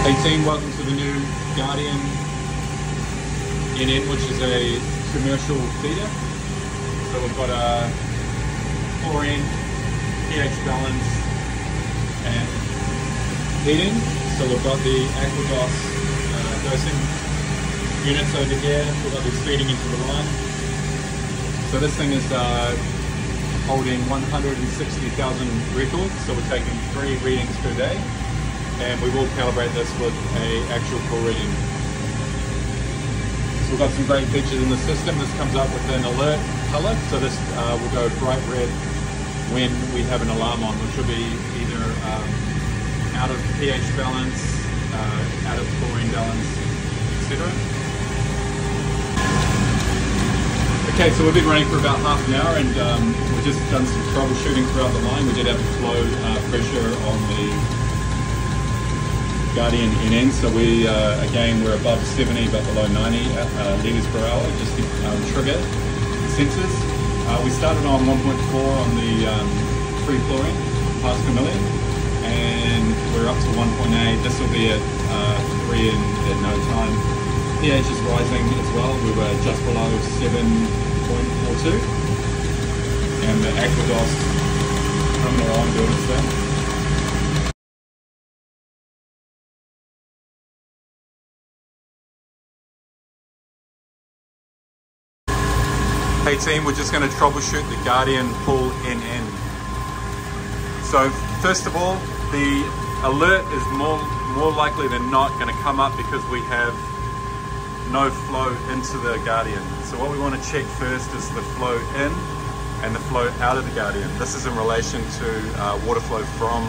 Hey team, welcome to the new Guardian NN, which is a commercial feeder. So we've got a chlorine, pH balance and heating. So we've got the Aquados dosing units over here. We've got this feeding into the line. So this thing is holding 160,000 records. So we're taking 3 readings per day. And we will calibrate this with an actual full reading. So we've got some great features in the system. This comes up with an alert color, so this will go bright red when we have an alarm on, which will be either out of pH balance, out of chlorine balance, etc. Okay, so we've been running for about half an hour, and we've just done some troubleshooting throughout the line. We did have a flow pressure on the Guardian NN, so we again we're above 70 but below 90 litres per hour, just to trigger the sensors. We started on 1.4 on the free chlorine, parts per million, and we're up to 1.8. This will be at 3 in no time. pH is rising as well. We were just below 7.42, and the Aquados coming along doing its thing. Hey team, we're just going to troubleshoot the Guardian Pull NN. So first of all, the alert is more likely than not going to come up because we have no flow into the Guardian. So what we want to check first is the flow in and the flow out of the Guardian. This is in relation to water flow from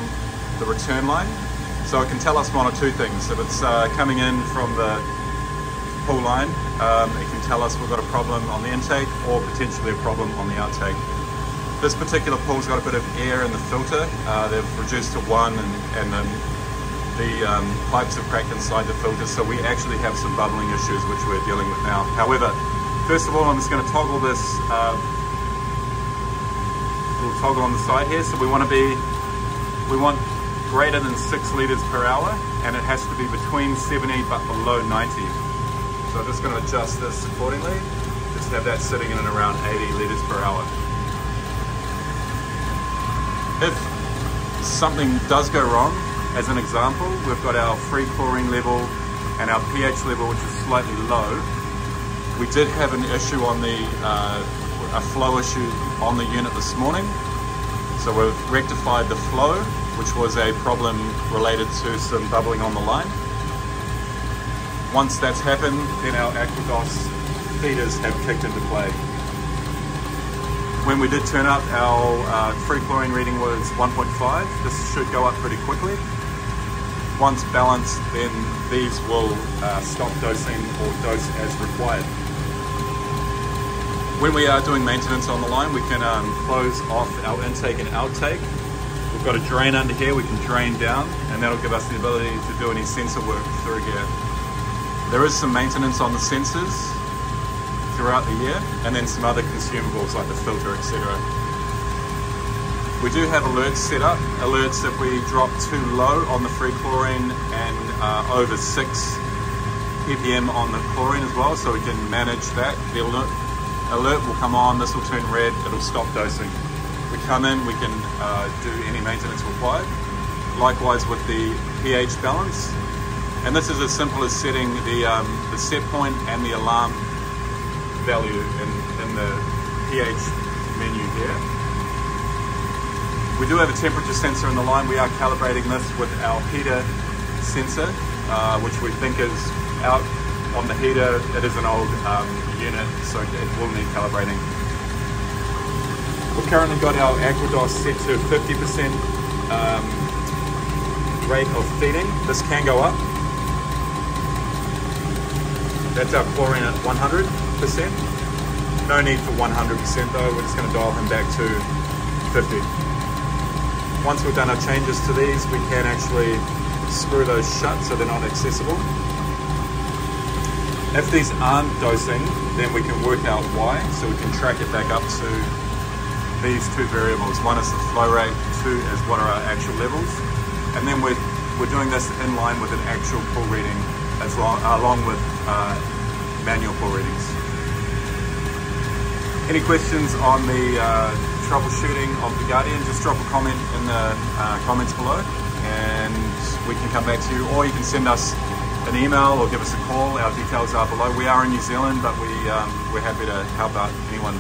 the return line. So it can tell us one or two things. If it's coming in from the pull line, it can tell us we've got a problem on the intake or potentially a problem on the outtake. This particular pull's got a bit of air in the filter. They've reduced to 1 and the pipes have cracked inside the filter, so we actually have some bubbling issues which we're dealing with now. However, first of all, I'm just going to toggle this little toggle on the side here. So we want greater than 6 litres per hour, and it has to be between 70 but below 90. So I'm just going to adjust this accordingly. Just have that sitting in and around 80 litres per hour. If something does go wrong, as an example, we've got our free chlorine level and our pH level, which is slightly low. We did have an issue on a flow issue on the unit this morning. So we've rectified the flow, which was a problem related to some bubbling on the line. Once that's happened, then our Aquados feeders have kicked into play. When we did turn up, our free chlorine reading was 1.5. This should go up pretty quickly. Once balanced, then these will stop dosing or dose as required. When we are doing maintenance on the line, we can close off our intake and outtake. We've got a drain under here, we can drain down, and that'll give us the ability to do any sensor work through here. There is some maintenance on the sensors throughout the year, and then some other consumables like the filter, etc. We do have alerts set up. Alerts if we drop too low on the free chlorine and over 6 ppm on the chlorine as well, so we can manage that. The alert will come on, this will turn red, it'll stop dosing. We come in, we can do any maintenance required. Likewise with the pH balance. And this is as simple as setting the set point and the alarm value in the pH menu here. We do have a temperature sensor in the line. We are calibrating this with our heater sensor, which we think is out on the heater. It is an old unit, so it will need calibrating. We've currently got our Aquados set to 50% rate of feeding. This can go up. That's our chlorine at 100%. No need for 100% though, we're just going to dial him back to 50. Once we've done our changes to these, we can actually screw those shut so they're not accessible. If these aren't dosing, then we can work out why, so we can track it back up to these two variables. One is the flow rate, two is what are our actual levels. And then we're we're doing this in line with an actual pull reading along with manual pull readings. Any questions on the troubleshooting of the Guardian, just drop a comment in the comments below and we can come back to you, or you can send us an email or give us a call. Our details are below. We are in New Zealand, but we're happy to help out anyone